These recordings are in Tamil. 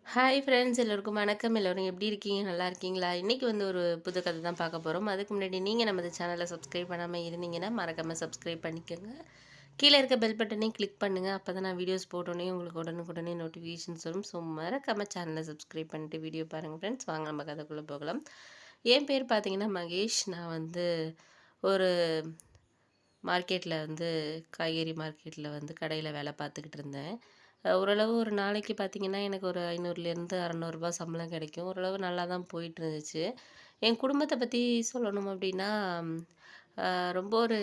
ஹாய் ஃப்ரெண்ட்ஸ் எல்லோருக்கும் வணக்கம். எல்லோரும் எப்படி இருக்கீங்க? நல்லா இருக்கீங்களா? இன்னைக்கு வந்து ஒரு புது கதை தான் பார்க்க போகிறோம். அதுக்கு முன்னாடி நீங்கள் நமது சேனலை சப்ஸ்கிரைப் பண்ணாமல் இருந்தீங்கன்னா மறக்காமல் சப்ஸ்கிரைப் பண்ணிக்கோங்க. கீழே இருக்க பெல் பட்டனையும் கிளிக் பண்ணுங்கள். அப்போ தான் நான் வீடியோஸ் போட்டோன்னே உங்களுக்கு உடனுக்குடனே நோட்டிஃபிகேஷன்ஸ் வரும். ஸோ மறக்காமல் சேனலை சப்ஸ்கிரைப் பண்ணிட்டு வீடியோ பாருங்கள் ஃப்ரெண்ட்ஸ். வாங்க நம்ம கதைக்குள்ளே போகலாம். என் பேர் பார்த்தீங்கன்னா மகேஷ். நான் வந்து ஒரு மார்க்கெட்டில் வந்து காய்கறி மார்க்கெட்டில் வந்து கடையில் வேலை பார்த்துக்கிட்டு இருந்தேன். ஓரளவு ஒரு நாளைக்கு பார்த்தீங்கன்னா, எனக்கு ஒரு 500லேருந்து ரூ. 600 சம்பளம் கிடைக்கும். ஓரளவு நல்லா தான் போயிட்டு இருந்துச்சு. என் குடும்பத்த பத்தி சொல்லணும் அப்டின்னா, அ ரொம்ப ஒரு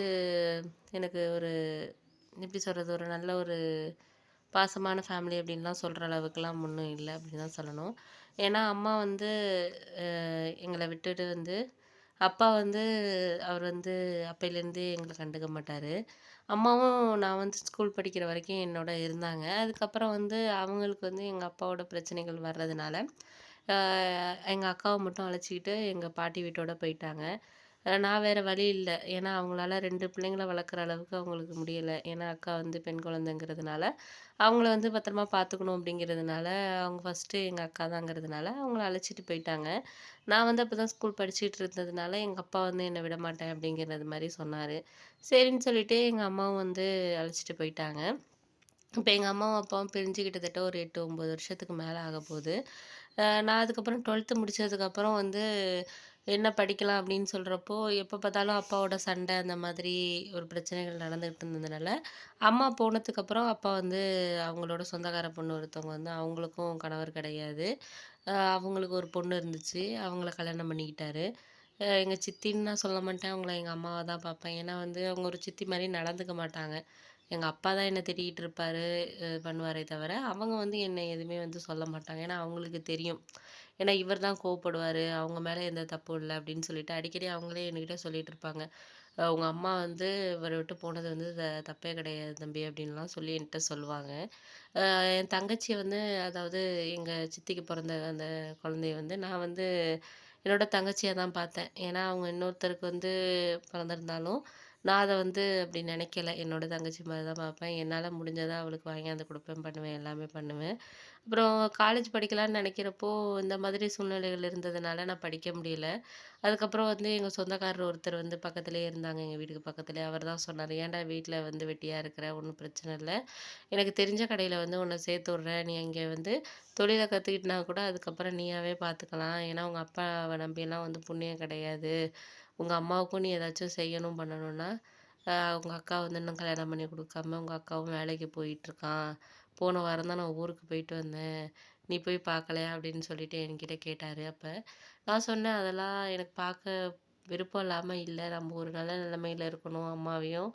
எனக்கு ஒரு எப்படி சொல்றது? ஒரு நல்ல ஒரு பாசமான ஃபேமிலி அப்டின்லாம் சொல்ற அளவுக்குலாம் ஒண்ணும் இல்ல அப்டின்னு தான் சொல்லணும். ஏன்னா, அம்மா வந்து எங்கள விட்டுட்டு வந்து அப்பா வந்து அவர் வந்து அப்பையிலேருந்தே எங்கள கண்டுக்க மாட்டாரு. அம்மாவும் நான் வந்து ஸ்கூல் படிக்கிற வரைக்கும் என்னோட இருந்தாங்க. அதுக்கப்புறம் வந்து அவங்களுக்கு வந்து எங்க அப்பாவோட பிரச்சனைகள் வர்றதுனால, அ எங்க அக்காவ மட்டும் அழைச்சுக்கிட்டு எங்க பாட்டி வீட்டோட போயிட்டாங்க. நான் வேற வழி இல்ல. ஏன்னா அவங்களால 2 பிள்ளைங்கள வளர்க்குற அளவுக்கு அவங்களுக்கு முடியல. ஏன்னா அக்கா வந்து பெண் குழந்தைங்கிறதுனால, அவங்கள வந்து பத்திரமா பார்த்துக்கணும் அப்படிங்கிறதுனால, அவங்க ஃபர்ஸ்ட்டு எங்க அக்கா தாங்கிறதுனால அவங்கள அழைச்சிட்டு போயிட்டாங்க. நான் வந்து அப்பதான் ஸ்கூல் படிச்சுட்டு இருந்ததுனால, எங்க அப்பா வந்து என்ன விடமாட்டேன் அப்படிங்கிறது மாரி சொன்னாரு. சரின்னு சொல்லிட்டு எங்க அம்மாவும் வந்து அழைச்சிட்டு போயிட்டாங்க. இப்ப எங்க அம்மாவும், அப்பாவும் பிரிஞ்சு கிட்டத்தட்ட ஒரு 8, 9 வருஷத்துக்கு மேல ஆகப்போது. நான் அதுக்கப்புறம் 12த் முடிச்சதுக்கப்புறம் வந்து என்ன படிக்கலாம் அப்படின்னு சொல்றப்போ, எப்ப பார்த்தாலும் அப்பாவோட சண்டை அந்த மாதிரி ஒரு பிரச்சனைகள் நடந்துகிட்டு இருந்ததுனால, அம்மா போனதுக்கப்புறம் அப்பா வந்து அவங்களோட சொந்தக்கார பொண்ணு ஒருத்தவங்க வந்து அவங்களுக்கும் கணவர் கிடையாது. அவங்களுக்கு ஒரு பொண்ணு இருந்துச்சு. அவங்கள கல்யாணம் பண்ணிக்கிட்டாரு. எங்க சித்தின்னு நான் சொல்ல மாட்டேன். அவங்கள எங்க அம்மாவா தான் பார்ப்பேன். ஏன்னா வந்து அவங்க ஒரு சித்தி மாரி நடந்துக்க மாட்டாங்க. எங்க அப்பா தான் என்ன திட்டிக்கிட்டு இருப்பாரு, பண்ணுவாரே தவிர, அவங்க வந்து என்ன எதுவுமே வந்து சொல்ல மாட்டாங்க. ஏன்னா அவங்களுக்கு தெரியும். ஏன்னா இவர் தான் கோவப்படுவாரு. அவங்க மேல எந்த தப்பும் இல்ல அப்படின்னு சொல்லிட்டு அடிக்கடி அவங்களே என்கிட்ட சொல்லிட்டு இருப்பாங்க. உங்க அம்மா வந்து இவர விட்டு போனது வந்து தப்பே கிடையாது தம்பி அப்படின்லாம் சொல்லி என்கிட்ட சொல்லுவாங்க. அ என் தங்கச்சிய வந்து அதாவது எங்க சித்திக்கு பொறந்த அந்த குழந்தைய வந்து நான் வந்து என்னோட தங்கச்சியா தான் பார்த்தேன். ஏன்னா அவங்க இன்னொருத்தருக்கு வந்து பிறந்திருந்தாலும், நான் அத வந்து அப்படி நினைக்கல. என்னோட தங்கச்சி மாரி தான் பார்ப்பேன். என்னால முடிஞ்சத அவளுக்கு வாங்கியாந்து குடுப்பேன், பண்ணுவேன், எல்லாமே பண்ணுவேன். அப்புறம் காலேஜ் படிக்கலான்னு நெனைக்கிறப்போ, இந்த மாதிரி சூழ்நிலைகள் இருந்ததுனால நான் படிக்க முடியல. அதுக்கப்புறம் வந்து எங்க சொந்தக்காரர் ஒருத்தர் வந்து பக்கத்திலேயே இருந்தாங்க, எங்க வீட்டுக்கு பக்கத்திலேயே. அவர் தான் சொன்னாரு, "ஏன்டா வீட்ல வந்து வெட்டியா இருக்கிற? ஒண்ணும் பிரச்சனை இல்ல. எனக்கு தெரிஞ்ச கடையில வந்து உன்ன சேர்த்து விடுறேன். நீ அங்கே வந்து தொழில கத்துக்கிட்டனா கூட அதுக்கப்புறம் நீயாவே பார்த்துக்கலாம். ஏன்னா உங்க அப்பாவ நம்பிலாம் வந்து புண்ணியம் கிடையாது. உங்க அம்மாவுக்கும் நீ ஏதாச்சும் செய்யணும், பண்ணணும்னா, உங்க அக்கா வந்து இன்னும் கல்யாணம் பண்ணி குடுக்காம உங்க அக்காவும் வேலைக்கு போயிட்டுருக்கான். போன வாரம் தான் நான் ஊருக்கு போயிட்டு வந்தேன். நீ போய் பார்க்கலையா?" அப்படின்னு சொல்லிட்டு என்கிட்ட கேட்டாரு. அப்ப நான் சொன்னேன், "அதெல்லாம் எனக்கு பார்க்க விருப்பம் இல்லாம இல்ல. நம்ம ஒரு நல்ல நிலைமையில இருக்கணும். அம்மாவையும்,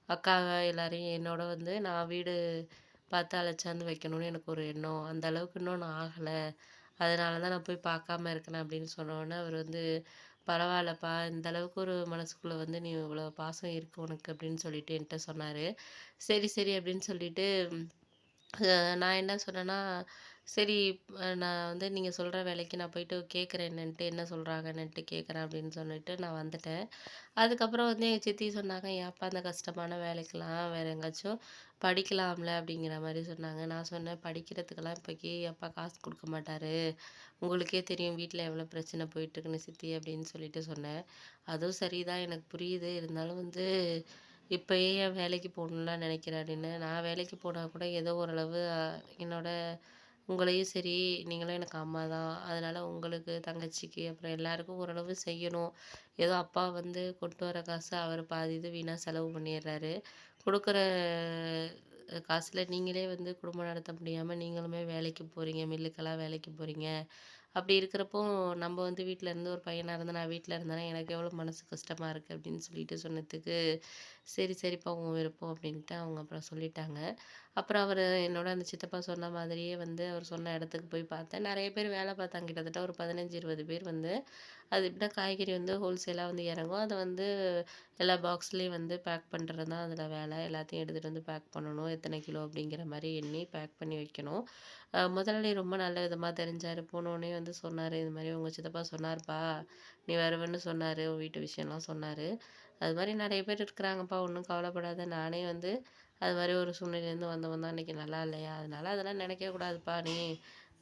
அக்காவ எல்லாரையும் என்னோட வந்து நான் வீடு பார்த்து அழைச்சாந்து வைக்கணும்னு எனக்கு ஒரு எண்ணம். அந்த அளவுக்கு இன்னும் நான் ஆகல. அதனால தான் நான் போய் பார்க்காம இருக்கிறேன்." அப்படின்னு சொன்னோனே, அவரு வந்து "பரவாயில்லப்பா, இந்த அளவுக்கு ஒரு மனசுக்குள்ள வந்து நீ இவ்வளோ பாசம் இருக்கு உனக்கு" அப்படின்னு சொல்லிட்டு என்ட்ட சொன்னாரு. சரி, சரி அப்படின்னு சொல்லிட்டு நான் என்ன சொன்னேன்னா, சரி நான் வந்து நீங்க சொல்ற வேலைக்கு நான் போயிட்டு கேட்குறேன் என்னன்ட்டு, என்ன சொல்றாங்கன்னுட்டு கேட்குறேன் அப்படின்னு சொல்லிட்டு நான் வந்துட்டேன். அதுக்கப்புறம் வந்து எங்க சித்தி சொன்னாங்க, "ஏன்ப்பா அந்த கஷ்டமான வேலைக்கெல்லாம் வேற எங்கேயாச்சும் படிக்கலாம்ல?" அப்படிங்கிற மாரி சொன்னாங்க. நான் சொன்னேன், "படிக்கிறதுக்கெல்லாம் இப்போக்கி அப்பா காசு குடுக்க மாட்டாரு. உங்களுக்கே தெரியும் வீட்ல எவ்வளோ பிரச்சனை போயிட்டுருக்குன்னு சித்தி" அப்படின்னு சொல்லிட்டு சொன்னேன். அதுவும் சரிதான் எனக்கு புரியுது. இருந்தாலும் வந்து இப்பயே ஏன் வேலைக்கு போகணுன்லாம் நினைக்கிற அப்படின்னு. நான் வேலைக்கு போனா கூட ஏதோ ஓரளவு என்னோட உங்களையும் சரி, நீங்களும் எனக்கு அம்மா தான். அதனால உங்களுக்கு, தங்கச்சிக்கு அப்புறம் எல்லாருக்கும் ஓரளவு செய்யணும். ஏதோ அப்பா வந்து கொண்டு வர காசு அவர் பாதி இது வீணா செலவு பண்ணிடுறாரு. குடுக்குற காசுல நீங்களே வந்து குடும்பம் நடத்த முடியாம நீங்களுமே வேலைக்கு போறீங்க, மில்லுக்கெல்லாம் வேலைக்கு போறீங்க. அப்படி இருக்கிறப்போ, நம்ம வந்து வீட்ல இருந்து ஒரு பையனா இருந்து நான் வீட்ல இருந்தேன்னா, எனக்கு எவ்வளோ மனசு கஷ்டமா இருக்கு அப்படின்னு சொல்லிட்டு சொன்னதுக்கு, சரி சரிப்பா உன் விருப்பம் அப்படின்ட்டு அவங்க அப்புறம் சொல்லிட்டாங்க. அப்புறம் அவரு என்னோட அந்த சித்தப்பா சொன்ன மாதிரியே வந்து அவர் சொன்ன இடத்துக்கு போய் பார்த்தேன். நெறைய பேர் வேலை பார்த்தாங்க. கிட்டத்தட்ட ஒரு 15, 20 பேர் வந்து அது எப்படின்னா காய்கறி வந்து ஹோல்சேலா வந்து இறங்கும். அத வந்து எல்லா பாக்ஸ்லயும் வந்து பேக் பண்றது தான் அதில வேலை. எல்லாத்தையும் எடுத்துட்டு வந்து பேக் பண்ணணும். எத்தனை கிலோ அப்படிங்கிற மாரி எண்ணி பேக் பண்ணி வைக்கணும். முதலாளி ரொம்ப நல்ல விதமா தெரிஞ்சாரு. போனோனே வந்து சொன்னாரு, "இது மாரி உங்க சித்தப்பா சொன்னாருப்பா. நீ வருவேன்னு சொன்னாரு. உன் வீட்டு விஷயம்லாம் சொன்னாரு. அது மாரி நெறைய பேர் இருக்கிறாங்கப்பா. ஒண்ணும் கவலைப்படாத. நானே வந்து அது மாரி ஒரு சூழ்நிலையிலேருந்து வந்தவன் தான். இன்னைக்கு நல்லா இல்லையா? அதனால அதெல்லாம் நினைக்கக் கூடாதுப்பா நீ.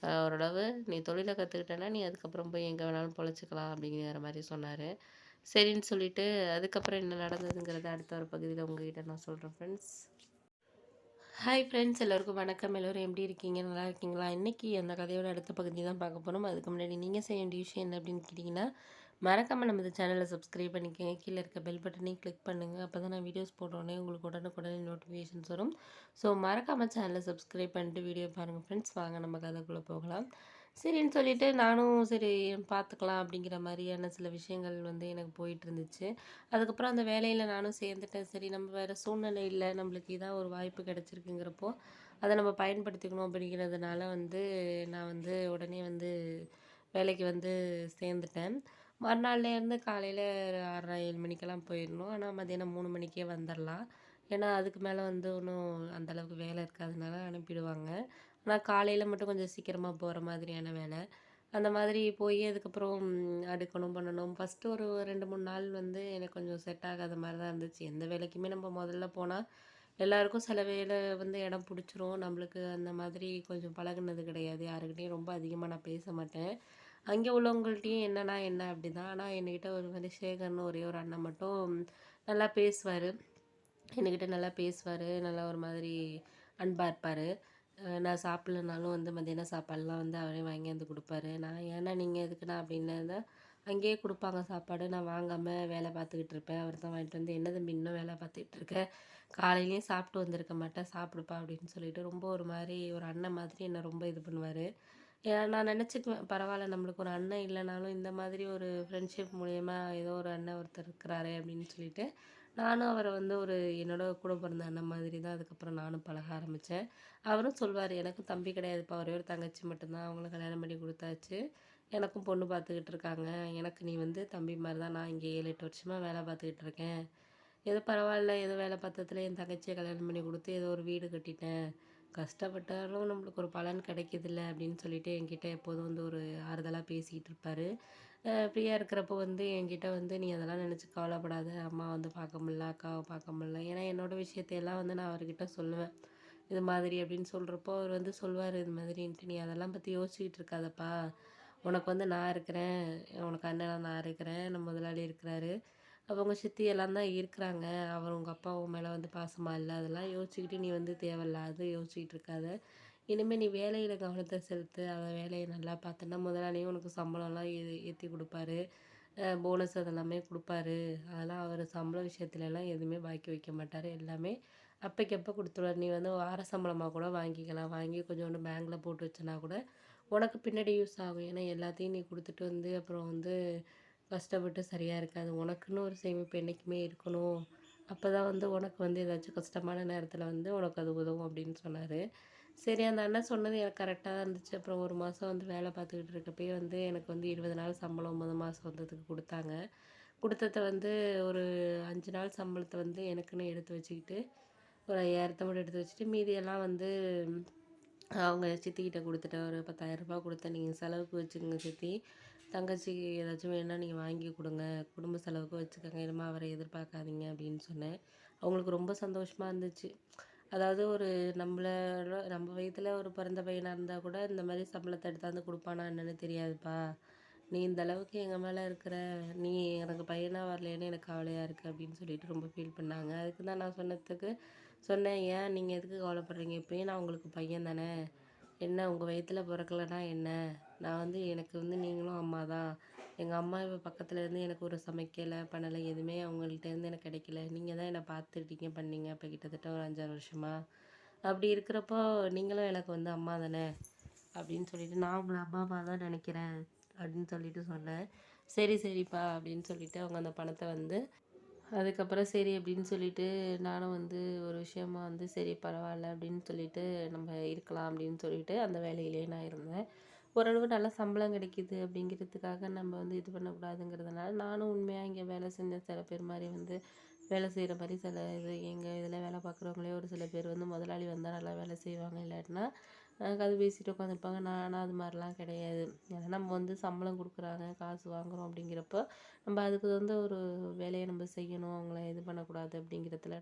ஓரளவு நீ தொழில கத்துக்கிட்டேன்னா, நீ அதுக்கப்புறம் போய் எங்க வேணாலும் பொழச்சுக்கலாம் அப்படிங்கிற மாரி சொன்னாரு. சரின்னு சொல்லிட்டு, அதுக்கப்புறம் என்ன நடந்ததுங்கிறத அடுத்த ஒரு பகுதியில உங்ககிட்ட நான் சொல்றேன் ஃப்ரெண்ட்ஸ். ஹாய் ஃப்ரெண்ட்ஸ், எல்லோருக்கும் வணக்கம். எல்லோரும் எப்படி இருக்கீங்க? நல்லா இருக்கீங்களா? இன்னைக்கு அந்த கதையோட அடுத்த பகுதி தான் பார்க்க போறோம். அதுக்கு முன்னாடி நீங்க செய்ய வேண்டிய விஷயம் என்ன அப்படின்னு கேட்டிங்கன்னா, மறக்காம நம்ம இந்த சேனலை சப்ஸ்கிரைப் பண்ணிக்கங்க. கீழ இருக்க பெல் பட்டனையும் கிளிக் பண்ணுங்க. அப்பதான் நான் வீடியோஸ் போட்டோனே உங்களுக்கு உடனுக்குடனே நோட்டிஃபிகேஷன்ஸ் வரும். ஸோ மறக்காம சேனலை சப்ஸ்கிரைப் பண்ணிட்டு வீடியோ பாருங்க ஃப்ரெண்ட்ஸ். வாங்க நம்ம கதைக்குள்ள போகலாம். சரின்னு சொல்லிட்டு நானும் சரி பார்த்துக்கலாம் அப்படிங்கிற மாதிரியான சில விஷயங்கள் வந்து எனக்கு போயிட்டு இருந்துச்சு. அதுக்கப்புறம் அந்த வேலையில நானும் சேர்ந்துட்டேன். சரி நம்ம வேற சூழ்நிலை இல்ல. நம்மளுக்கு இதான் ஒரு வாய்ப்பு கிடைச்சிருக்குங்கிறப்போ, அத நம்ம பயன்படுத்திக்கணும் அப்படிங்கிறதுனால வந்து நான் வந்து உடனே வந்து வேலைக்கு வந்து சேர்ந்துட்டேன். மறுநாள்லேருந்து காலையில 6:30, 7 மணிக்கெல்லாம் போயிரணும். ஆனா மதியானம் 3 மணிக்கே வந்துரலாம். ஏன்னா அதுக்கு மேல வந்து ஒண்ணும் அந்த அளவுக்கு வேலை இருக்காதனால அனுப்பிடுவாங்க. ஆனா காலையில மட்டும் கொஞ்சம் சீக்கிரமா போற மாதிரியான வேலை. அந்த மாதிரி போய் அதுக்கப்புறம் அடுக்கணும், பண்ணணும். ஃபர்ஸ்ட்டு ஒரு 2, 3 நாள் வந்து எனக்கு கொஞ்சம் செட் ஆகாத மாரி தான் இருந்துச்சு. எந்த வேலைக்குமே நம்ம முதல்ல போனா, எல்லாருக்கும் சில வேலை வந்து இடம் புடிச்சிரும். நம்மளுக்கு அந்த மாதிரி கொஞ்சம் பழகுனது கிடையாது. யாருக்கிட்டயும் ரொம்ப அதிகமா நான் பேச மாட்டேன். அங்கே உள்ளவங்கள்ட்டயும் என்னன்னா என்ன அப்படிதான். ஆனா என்கிட்ட ஒரு மாரி சேகர்னு ஒரே ஒரு அண்ணன் மட்டும் நல்லா பேசுவாரு. என்கிட்ட நல்லா பேசுவாரு. நல்லா ஒரு மாதிரி அன்பா இருப்பாரு. நான் சாப்பிடலனாலும் வந்து மதியானம் சாப்பாடுலாம் வந்து அவரே வாங்கியாந்து குடுப்பாரு. நான் ஏன்னா நீங்க எதுக்குண்ணா அப்படின்னா, அங்கேயே குடுப்பாங்க சாப்பாடு. நான் வாங்காம வேலை பார்த்துக்கிட்டு இருப்பேன். அவர் தான் வாங்கிட்டு வந்து, "என்ன தம்பி இன்னும் வேலை பார்த்துக்கிட்டு இருக்க? காலையிலயும் சாப்பிட்டு வந்திருக்க மாட்ட, சாப்பிடுப்பா" அப்படின்னு சொல்லிட்டு ரொம்ப ஒரு மாரி ஒரு அண்ணன் மாதிரி என்ன ரொம்ப இது பண்ணுவாரு. நான் நினச்சுக்குவேன், பரவாயில்ல நம்மளுக்கு ஒரு அண்ணன் இல்லைனாலும் இந்த மாதிரி ஒரு ஃப்ரெண்ட்ஷிப் மூலியமா ஏதோ ஒரு அண்ணன் ஒருத்தர் இருக்கிறாரே அப்படின்னு சொல்லிட்டு, நானும் அவர வந்து ஒரு என்னோட கூட பிறந்த அண்ணன் மாதிரி தான் அதுக்கப்புறம் நானும் பழக ஆரம்பிச்சேன். அவரும் சொல்வாரு, "எனக்கும் தம்பி கிடையாதுப்பா. ஒரே ஒரு தங்கச்சி மட்டும்தான். அவங்களும் கல்யாணம் பண்ணி குடுத்தாச்சு. எனக்கும் பொண்ணு பார்த்துக்கிட்டு இருக்காங்க. எனக்கு நீ வந்து தம்பி மாரி தான். நான் இங்கே 7, 8 வருஷமா வேலை பார்த்துக்கிட்டு இருக்கேன். ஏதோ பரவாயில்ல. ஏதோ வேலை பார்த்ததுல என் தங்கச்சிய கல்யாணம் பண்ணி குடுத்து ஏதோ ஒரு வீடு கட்டிட்டேன். கஷ்டப்பட்டாலும் நம்மளுக்கு ஒரு பலன் கிடைக்குதுல்ல." அப்படின்னு சொல்லிட்டு என்கிட்ட எப்போதும் வந்து ஒரு ஆறுதலா பேசிக்கிட்டு இருப்பாரு. ஃப்ரீயா இருக்கிறப்போ வந்து என்கிட்ட வந்து, "நீ அதெல்லாம் நினச்சு கவலைப்படாத. அம்மா வந்து பார்க்க முடியல, அக்காவ பார்க்க முடியல." ஏன்னா என்னோட விஷயத்தையெல்லாம் வந்து நான் அவர்கிட்ட சொல்லுவேன். இது மாதிரி அப்படின்னு சொல்றப்போ, அவர் வந்து சொல்வாரு இது மாதிரின்ட்டு, "நீ அதெல்லாம் பத்தி யோசிச்சுக்கிட்டு இருக்காதப்பா. உனக்கு வந்து நான் இருக்கிறேன். உனக்கு அண்ணனா நான் இருக்கிறேன். நம்ம முதலாளி இருக்கிறாரு. அப்ப உங்க சித்தி எல்லாம் தான் இருக்கிறாங்க. அவர் உங்க அப்பா உன் மேல வந்து பாசமா இல்ல. அதெல்லாம் யோசிச்சுக்கிட்டு நீ வந்து தேவையில்லாத யோசிச்சுக்கிட்டு இருக்காத. இனிமே நீ வேலையில கவனத்த செலுத்து. வேலைய நல்லா பார்த்தன்னா, முதலாளியும் உனக்கு சம்பளம்லாம் ஏத்தி குடுப்பாரு. போனஸ் அதெல்லாமே குடுப்பாரு. அதெல்லாம் அவரு சம்பள விஷயத்துலலாம் எதுவுமே பாக்கி வைக்க மாட்டாரு. எல்லாமே அப்பைக்கப்ப குடுத்துருவாரு. நீ வந்து வார சம்பளமா கூட வாங்கிக்கலாம். வாங்கி கொஞ்சோண்டு பேங்க்ல போட்டு வச்சனா கூட, உனக்கு பின்னாடி யூஸ் ஆகும். ஏன்னா எல்லாத்தையும் நீ குடுத்துட்டு வந்து அப்புறம் வந்து கஷ்டப்பட்டு சரியா இருக்காது. உனக்குன்னு ஒரு சேமிப்பு என்னைக்குமே இருக்கணும். அப்பதான் வந்து உனக்கு வந்து ஏதாச்சும் கஷ்டமான நேரத்துல வந்து உனக்கு அது உதவும் அப்படின்னு சொன்னாரு. சரி அந்த அண்ணன் சொன்னது எனக்கு கரெக்ட்டா தான் இருந்துச்சு. அப்புறம் 1 மாசம் வந்து வேலை பார்த்துக்கிட்டு இருக்கப்பயே வந்து எனக்கு வந்து 20 நாள் சம்பளம் மொத மாசம் வந்ததுக்கு குடுத்தாங்க. குடுத்தத வந்து ஒரு 5 நாள் சம்பளத்த வந்து எனக்குன்னு எடுத்து வச்சுக்கிட்டு, ஒரு 5000 மட்டும் எடுத்து வச்சுட்டு மீதியெல்லாம் வந்து அவங்க சித்திக்கிட்ட குடுத்துட்டேன். ஒரு ரூ. 10,000 குடுத்தேன். "நீங்க செலவுக்கு வச்சுக்கங்க சித்தி. தங்கச்சிக்கு ஏதாச்சும் வேணுனா நீங்க வாங்கி குடுங்க. குடும்ப செலவுக்கு வச்சுக்கங்க. இனிமே அவர எதிர்பார்க்காதீங்க" அப்படின்னு சொன்னேன். அவங்களுக்கு ரொம்ப சந்தோஷமா இருந்துச்சு. அதாவது ஒரு நம்ம வயித்துல ஒரு பிறந்த பையனா இருந்தா கூட இந்த மாரி சம்பளத்த எடுத்தாந்து குடுப்பானா என்னன்னு தெரியாதுப்பா. நீ இந்த அளவுக்கு எங்க மேல இருக்கிற, நீ எனக்கு பையனா வரலையேன்னு எனக்கு கவலையா இருக்கு அப்படின்னு சொல்லிட்டு ரொம்ப ஃபீல் பண்ணாங்க. அதுக்கு தான் நான் சொன்னேன், "ஏன் நீங்க எதுக்கு கவலைப்படுறீங்க? இப்பயும் நான் உங்களுக்கு பையன் தானே. என்ன உங்க வயித்துல பொறக்கலன்னா என்ன? நான் வந்து எனக்கு வந்து நீங்களும் அம்மா தான். எங்க அம்மா இப்ப பக்கத்துல இருந்து எனக்கு ஒரு சமைக்கல, பண்ணல. எதுவுமே அவங்கள்ட்ட இருந்து எனக்கு கிடைக்கல. நீங்க தான் என்ன பார்த்துக்கிட்டீங்க, பண்ணீங்க. இப்ப கிட்டத்தட்ட ஒரு 5, 6 வருஷமா. அப்படி இருக்கிறப்போ நீங்களும் எனக்கு வந்து அம்மா தானே." அப்படின்னு சொல்லிட்டு, "நான் உங்கள அம்மாவா தான் நினைக்கிறேன்." அப்படின்னு சொல்லிட்டு சொன்னேன். "சரி, சரிப்பா." அப்படின்னு சொல்லிட்டு அவங்க அந்த பணத்த வந்து அதுக்கப்புறம் சரி அப்படின்னு சொல்லிட்டு நானும் வந்து ஒரு விஷயமா வந்து சரி பரவாயில்ல அப்படின்னு சொல்லிட்டு நம்ம இருக்கலாம் அப்படின்னு சொல்லிட்டு அந்த வேலையிலேயே நான் இருந்தேன். ஓரளவு நல்ல சம்பளம் கிடைக்குது அப்படிங்கிறதுக்காக நம்ம வந்து இது பண்ணக்கூடாதுங்கிறதுனால நானும் உண்மையாக இங்கே வேலை செஞ்ச சில பேர் மாதிரி வந்து வேலை செய்கிற மாதிரி சில எங்கள் இதில் வேலை பார்க்குறவங்களே ஒரு சில பேர் வந்து முதலாளி வந்தால் நல்லா வேலை செய்வாங்க. இல்லாட்டினா கதை பேசிட்டு உட்காந்துருப்பாங்க. நான் ஆனால் அது மாதிரிலாம் கிடையாது. ஏன்னா நம்ம வந்து சம்பளம் கொடுக்குறாங்க, காசு வாங்குறோம் அப்படிங்கிறப்ப நம்ம அதுக்கு வந்து ஒரு வேலையை நம்ம செய்யணும். அவங்கள இது பண்ணக்கூடாது அப்படிங்கிறதுல